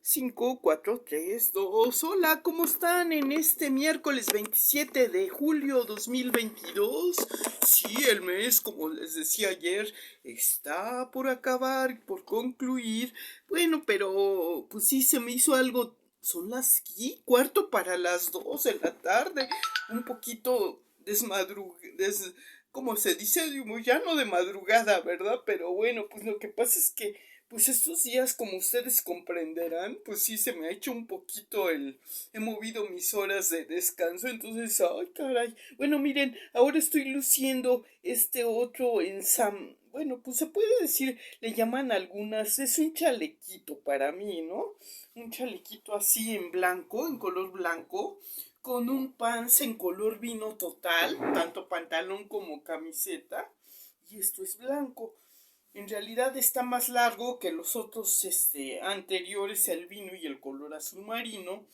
5, 4, 3, 2. Hola, ¿cómo están en este miércoles 27 de julio 2022? Sí, el mes, como les decía ayer, está por acabar, por concluir. Bueno, pero pues sí, se me hizo algo. Son las cuarto para las 2 de la tarde. Un poquito como se dice, ya no de madrugada, ¿verdad? Pero bueno, pues lo que pasa es que pues estos días, como ustedes comprenderán, pues sí se me ha hecho un poquito He movido mis horas de descanso, entonces, ay, caray. Bueno, miren, ahora estoy luciendo este otro Bueno, pues se puede decir, le llaman algunas, es un chalequito para mí, ¿no? Un chalequito así en blanco, en color blanco, con un pants en color vino total, tanto pantalón como camiseta, y esto es blanco. En realidad está más largo que los otros anteriores, el vino y el color azul marino.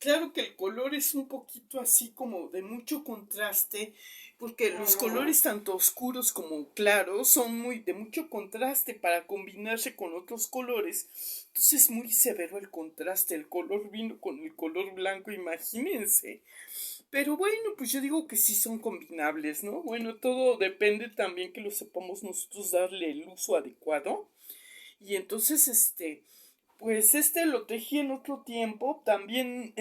Claro que el color es un poquito así como de mucho contraste, porque los colores tanto oscuros como claros son muy de mucho contraste para combinarse con otros colores. Entonces es muy severo el contraste, el color vino con el color blanco, imagínense. Pero bueno, pues yo digo que sí son combinables, ¿no? Bueno, todo depende también que lo sepamos nosotros darle el uso adecuado. Y entonces, pues lo tejí en otro tiempo. También,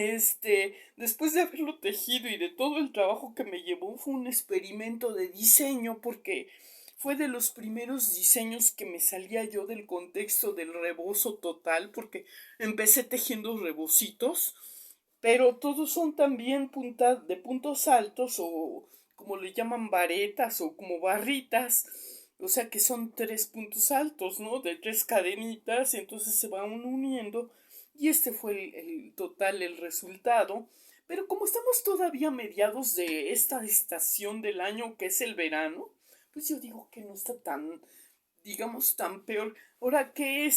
después de haberlo tejido y de todo el trabajo que me llevó, fue un experimento de diseño porque fue de los primeros diseños que me salía yo del contexto del rebozo total, porque empecé tejiendo rebocitos, pero todos son también de puntos altos o como le llaman varetas o como barritas, o sea que son tres puntos altos, ¿no? De tres cadenitas, y entonces se van uniendo y este fue el total, el resultado. Pero como estamos todavía a mediados de esta estación del año que es el verano, pues yo digo que no está tan, digamos, tan peor. Ahora que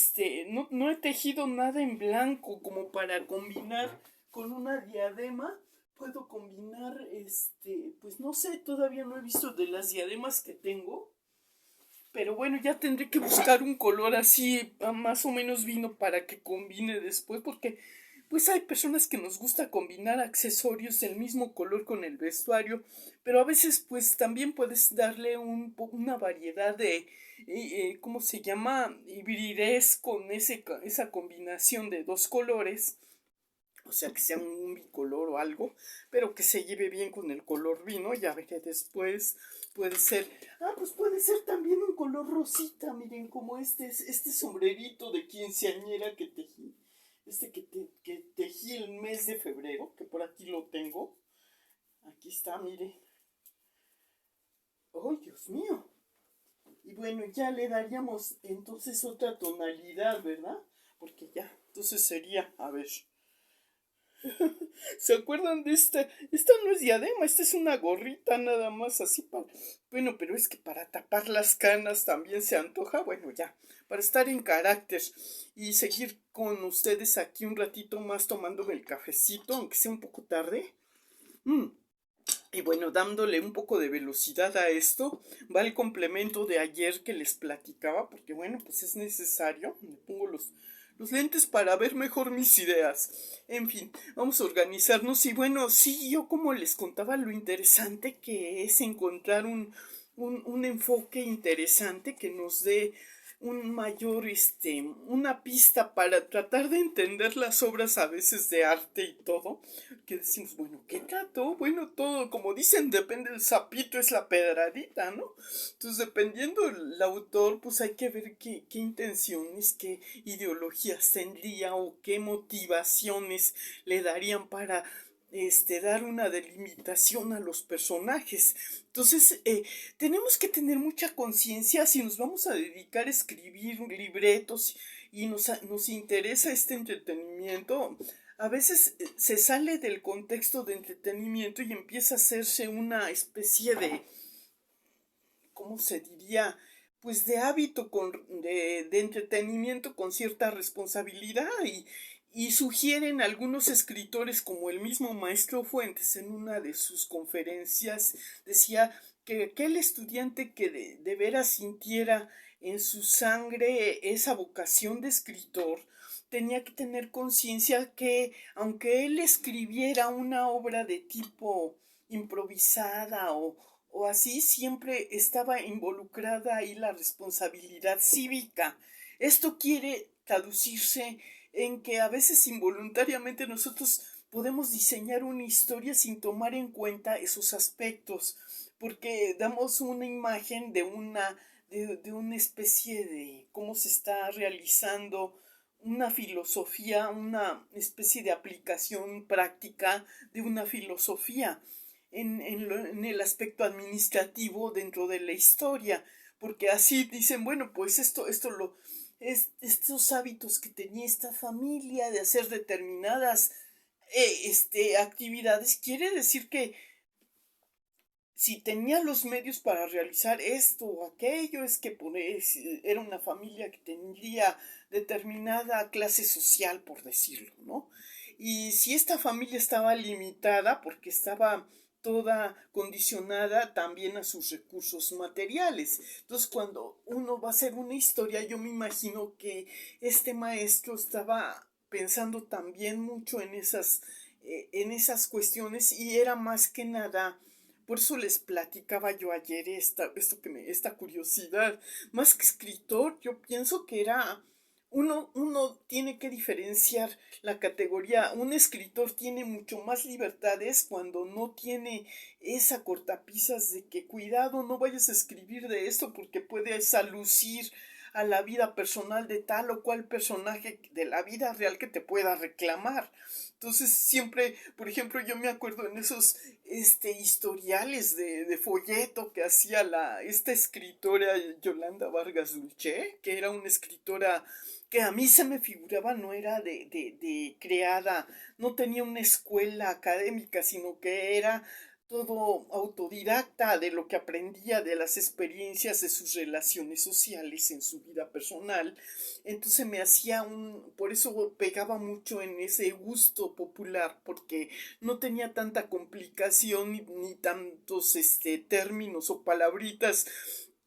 no he tejido nada en blanco como para combinar con una diadema. Puedo combinar, pues no sé, todavía no he visto de las diademas que tengo. Pero bueno, ya tendré que buscar un color así, más o menos vino, para que combine después, porque pues hay personas que nos gusta combinar accesorios del mismo color con el vestuario, pero a veces pues también puedes darle una variedad de, ¿cómo se llama? Hibridez con esa combinación de dos colores, o sea que sea un bicolor o algo, pero que se lleve bien con el color vino. Ya veré después. Puede ser, pues puede ser también un color rosita, miren, como este sombrerito de quinceañera que tejí, que tejí el mes de febrero, que por aquí lo tengo. Aquí está, miren. ¡Oh, Dios mío! Y bueno, ya le daríamos entonces otra tonalidad, ¿verdad? Porque ya, entonces sería, a ver, ¿se acuerdan de esta? Esta no es diadema, esta es una gorrita nada más así para... Bueno, pero es que para tapar las canas también se antoja. Bueno, ya, para estar en carácter y seguir con ustedes aquí un ratito más tomándome el cafecito, aunque sea un poco tarde. Mm. Y bueno, dándole un poco de velocidad a esto, va el complemento de ayer que les platicaba, porque bueno, pues es necesario. Me pongo los lentes para ver mejor mis ideas. En fin, vamos a organizarnos. Y bueno, sí, yo como les contaba, lo interesante que es encontrar un enfoque interesante que nos dé un mayor, una pista para tratar de entender las obras a veces de arte y todo, que decimos, bueno, ¿qué trató? Bueno, todo, como dicen, depende del sapito, es la pedradita, ¿no? Entonces, dependiendo del autor, pues hay que ver qué intenciones, qué ideologías tendría o qué motivaciones le darían para dar una delimitación a los personajes. Entonces, tenemos que tener mucha conciencia si nos vamos a dedicar a escribir libretos y nos interesa este entretenimiento. A veces se sale del contexto de entretenimiento y empieza a hacerse una especie de, ¿cómo se diría? Pues de hábito de entretenimiento con cierta responsabilidad y sugieren algunos escritores como el mismo maestro Fuentes en una de sus conferencias decía que aquel estudiante que veras sintiera en su sangre esa vocación de escritor tenía que tener conciencia que aunque él escribiera una obra de tipo improvisada o así, siempre estaba involucrada ahí la responsabilidad cívica. Esto quiere traducirse en que a veces involuntariamente nosotros podemos diseñar una historia sin tomar en cuenta esos aspectos, porque damos una imagen de una especie de cómo se está realizando una filosofía, una especie de aplicación práctica de una filosofía en el aspecto administrativo dentro de la historia, porque así dicen, bueno, pues estos hábitos que tenía esta familia de hacer determinadas actividades, quiere decir que si tenía los medios para realizar esto o aquello, es que pues, era una familia que tendría determinada clase social, por decirlo, ¿no? Y si esta familia estaba limitada, porque estaba toda condicionada también a sus recursos materiales. Entonces, cuando uno va a hacer una historia, yo me imagino que este maestro estaba pensando también mucho en esas cuestiones y era más que nada por eso les platicaba yo ayer esta curiosidad. Más que escritor, yo pienso que era uno tiene que diferenciar la categoría. Un escritor tiene mucho más libertades cuando no tiene esa cortapisas de que cuidado, no vayas a escribir de esto porque puedes alucir a la vida personal de tal o cual personaje de la vida real que te pueda reclamar. Entonces siempre, por ejemplo, yo me acuerdo en esos historiales de folleto que hacía esta escritora Yolanda Vargas Dulce, que era una escritora que a mí se me figuraba no era de creada, no tenía una escuela académica, sino que era todo autodidacta de lo que aprendía de las experiencias de sus relaciones sociales en su vida personal. Entonces me hacía por eso pegaba mucho en ese gusto popular, porque no tenía tanta complicación ni tantos términos o palabritas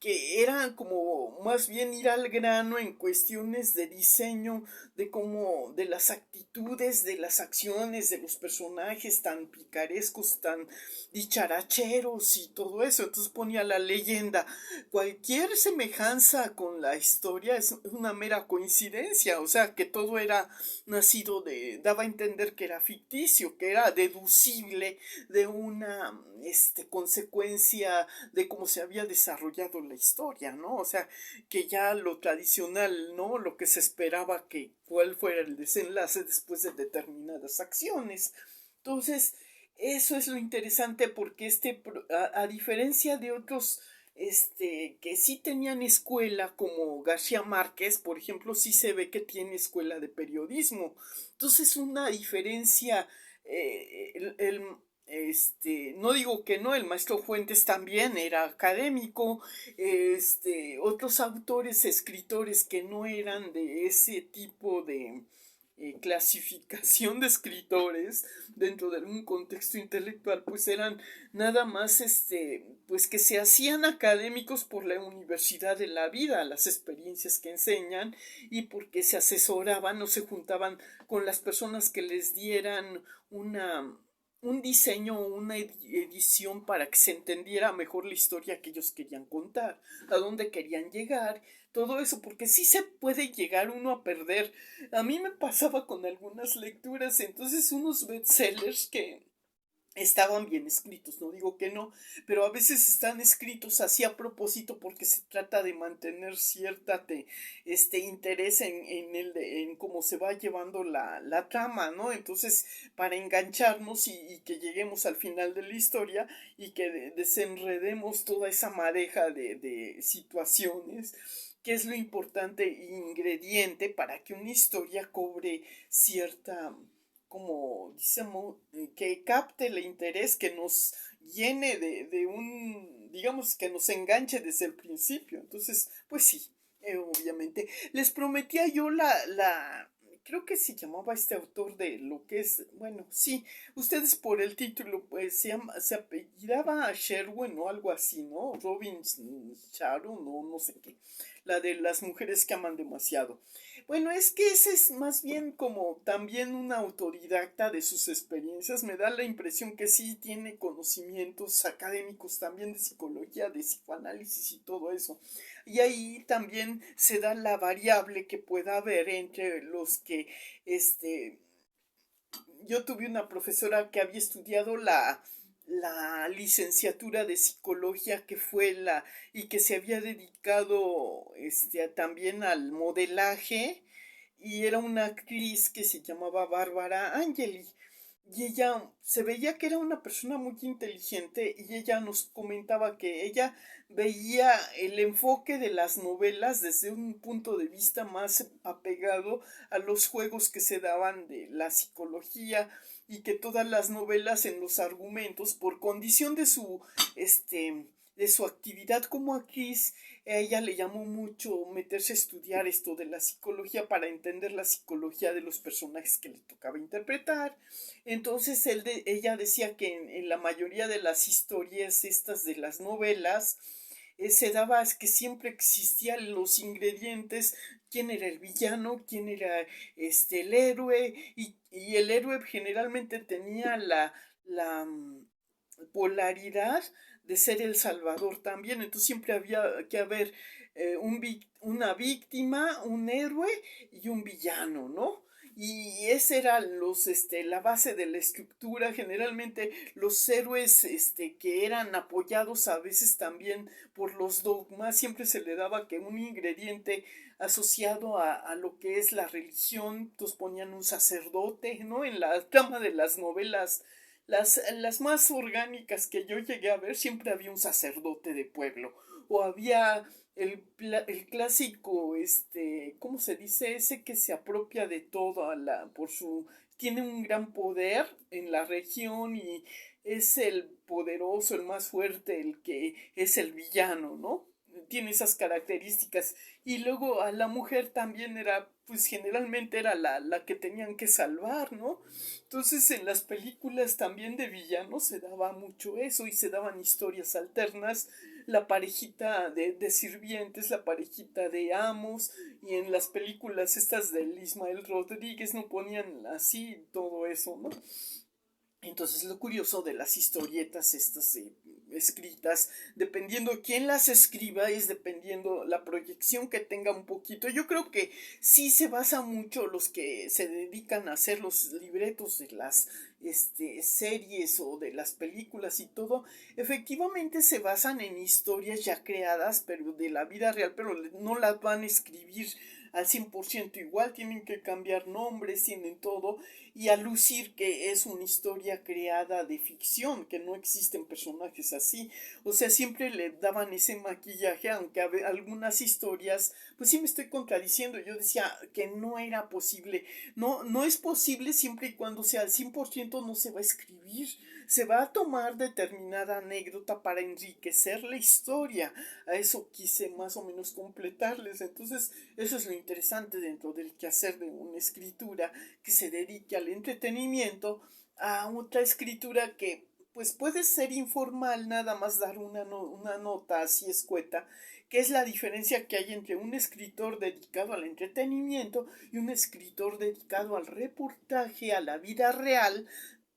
que eran como más bien ir al grano en cuestiones de diseño, de las actitudes, de las acciones, de los personajes tan picarescos, tan dicharacheros y todo eso. Entonces ponía la leyenda. Cualquier semejanza con la historia es una mera coincidencia, o sea, que todo era daba a entender que era ficticio, que era deducible de una consecuencia de cómo se había desarrollado la historia, ¿no? O sea, que ya lo tradicional, ¿no? Lo que se esperaba que cuál fuera el desenlace después de determinadas acciones. Entonces, eso es lo interesante porque a diferencia de otros que sí tenían escuela, como García Márquez, por ejemplo, sí se ve que tiene escuela de periodismo. Entonces, una diferencia, no digo que no, el maestro Fuentes también era académico, otros autores, escritores que no eran de ese tipo de clasificación de escritores dentro de un contexto intelectual, pues eran nada más pues que se hacían académicos por la universidad de la vida, las experiencias que enseñan y porque se asesoraban o se juntaban con las personas que les dieran un diseño o una edición para que se entendiera mejor la historia que ellos querían contar, a dónde querían llegar, todo eso, porque sí se puede llegar uno a perder. A mí me pasaba con algunas lecturas, entonces unos bestsellers que estaban bien escritos, no digo que no, pero a veces están escritos así a propósito porque se trata de mantener interés en cómo se va llevando la trama, ¿no? Entonces, para engancharnos y que lleguemos al final de la historia y que desenredemos toda esa madeja de situaciones, que es lo importante ingrediente para que una historia cobre cierta como decimos, que capte el interés, que nos llene digamos, que nos enganche desde el principio. Entonces, pues sí, obviamente. Les prometía yo creo que se llamaba este autor de lo que es, bueno, sí, ustedes por el título, pues se apellidaba Sherwin o algo así, ¿no? Robin Sharon o no sé qué. la de las mujeres que aman demasiado. Bueno, es que ese es más bien como también una autodidacta de sus experiencias. Me da la impresión que sí tiene conocimientos académicos también de psicología, de psicoanálisis y todo eso. Y ahí también se da la variable que pueda haber entre los que, este, yo tuve una profesora que había estudiado la licenciatura de psicología que fue y que se había dedicado también al modelaje y era una actriz que se llamaba Bárbara Angeli y ella se veía que era una persona muy inteligente y ella nos comentaba que ella veía el enfoque de las novelas desde un punto de vista más apegado a los juegos que se daban de la psicología y que todas las novelas en los argumentos por condición de su actividad como actriz a ella le llamó mucho meterse a estudiar esto de la psicología para entender la psicología de los personajes que le tocaba interpretar. Entonces ella decía que en la mayoría de las historias estas de las novelas se daba es que siempre existían los ingredientes, quién era el villano, quién era el héroe, y el héroe generalmente tenía la polaridad de ser el salvador también, entonces siempre había que haber una víctima, un héroe y un villano, ¿no? Y esa era la base de la estructura. Generalmente los héroes que eran apoyados a veces también por los dogmas, siempre se le daba que un ingrediente asociado a lo que es la religión, entonces ponían un sacerdote, ¿no? En la trama de las novelas, las más orgánicas que yo llegué a ver, siempre había un sacerdote de pueblo, o había el clásico, ¿cómo se dice? Ese que se apropia de todo tiene un gran poder en la región y es el poderoso, el más fuerte, el que es el villano, ¿no? Tiene esas características. Y luego a la mujer también era, pues generalmente era la que tenían que salvar, ¿no? Entonces en las películas también de villanos se daba mucho eso y se daban historias alternas, la parejita de sirvientes, la parejita de amos, y en las películas estas del Ismael Rodríguez no ponían así todo eso, ¿no? Entonces lo curioso de las historietas estas escritas, dependiendo quién las escriba, es dependiendo la proyección que tenga un poquito. Yo creo que sí se basa mucho los que se dedican a hacer los libretos de las series o de las películas y todo, efectivamente se basan en historias ya creadas, pero de la vida real, pero no las van a escribir al 100% igual, tienen que cambiar nombres, tienen todo, y a lucir que es una historia creada de ficción, que no existen personajes así. O sea, siempre le daban ese maquillaje, aunque algunas historias, pues sí me estoy contradiciendo, yo decía que no era posible, no es posible siempre y cuando sea al 100% no se va a escribir, se va a tomar determinada anécdota para enriquecer la historia. A eso quise más o menos completarles. Entonces, eso es lo interesante dentro del quehacer de una escritura que se dedique al entretenimiento, a otra escritura que pues puede ser informal, nada más dar una nota así escueta, que es la diferencia que hay entre un escritor dedicado al entretenimiento y un escritor dedicado al reportaje, a la vida real,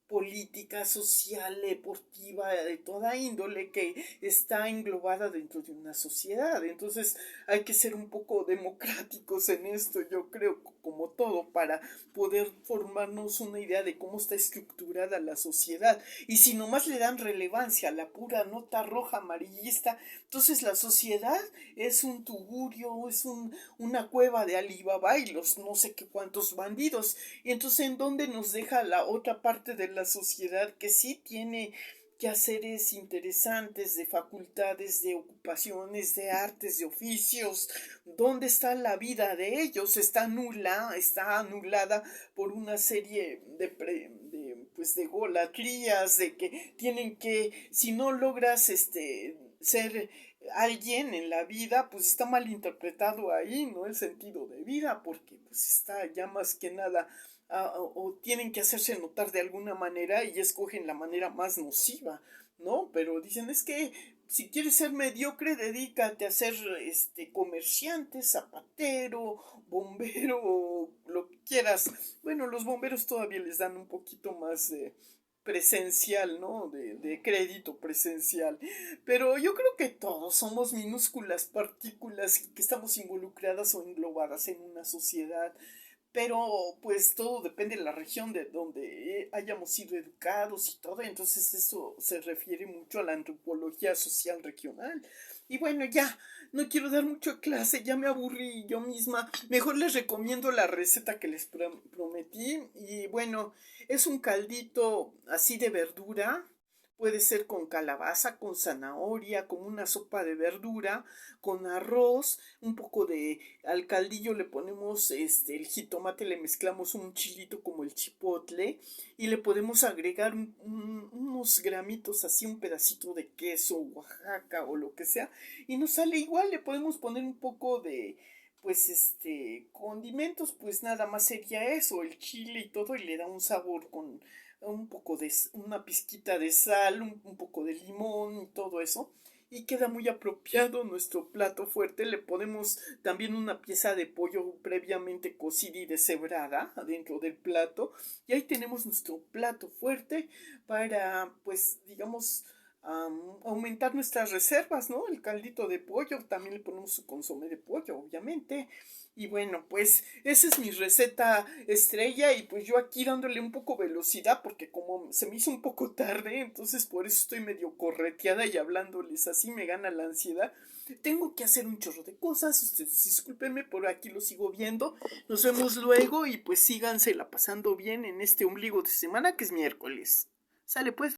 política, social, deportiva, de toda índole que está englobada dentro de una sociedad. Entonces hay que ser un poco democráticos en esto, yo creo, como todo, para poder formarnos una idea de cómo está estructurada la sociedad. Y si nomás le dan relevancia a la pura nota roja amarillista, entonces la sociedad es un tugurio, es una cueva de Alibaba y los no sé qué cuántos bandidos. Y entonces, ¿en dónde nos deja la otra parte de la sociedad que sí tiene quehaceres interesantes, de facultades, de ocupaciones, de artes, de oficios? ¿Dónde está la vida de ellos? Está nula, está anulada por una serie pues de golatrías, de que tienen que, si no logras ser alguien en la vida, pues está mal interpretado ahí, ¿no? El sentido de vida, porque pues está ya más que nada, o tienen que hacerse notar de alguna manera y escogen la manera más nociva ¿no? Pero dicen, es que si quieres ser mediocre, dedícate a ser comerciante, zapatero, bombero, o lo que quieras. Bueno, los bomberos todavía les dan un poquito más de presencial, ¿no? De crédito presencial. Pero yo creo que todos somos minúsculas partículas que estamos involucradas o englobadas en una sociedad, pero pues todo depende de la región de donde hayamos sido educados y todo, entonces eso se refiere mucho a la antropología social regional. Y bueno, ya, no quiero dar mucho clase, ya me aburrí yo misma. Mejor les recomiendo la receta que les prometí. Y bueno, es un caldito así de verdura. Puede ser con calabaza, con zanahoria, como una sopa de verdura, con arroz, un poco de al caldillo le ponemos el jitomate, le mezclamos un chilito como el chipotle y le podemos agregar unos gramitos así, un pedacito de queso, Oaxaca o lo que sea, y nos sale igual. Le podemos poner un poco de pues condimentos, pues nada más sería eso, el chile y todo, y le da un sabor con un poco de una pizquita de sal, un poco de limón y todo eso, y queda muy apropiado nuestro plato fuerte. Le ponemos también una pieza de pollo previamente cocida y deshebrada adentro del plato, y ahí tenemos nuestro plato fuerte para, pues, digamos, aumentar nuestras reservas, ¿no? El caldito de pollo, también le ponemos su consomé de pollo, obviamente. Y bueno, pues esa es mi receta estrella, y pues yo aquí dándole un poco velocidad porque como se me hizo un poco tarde, entonces por eso estoy medio correteada y hablándoles así me gana la ansiedad. Tengo que hacer un chorro de cosas, ustedes discúlpenme, por aquí lo sigo viendo. Nos vemos luego y pues síganse la pasando bien en este ombligo de semana que es miércoles. Sale pues.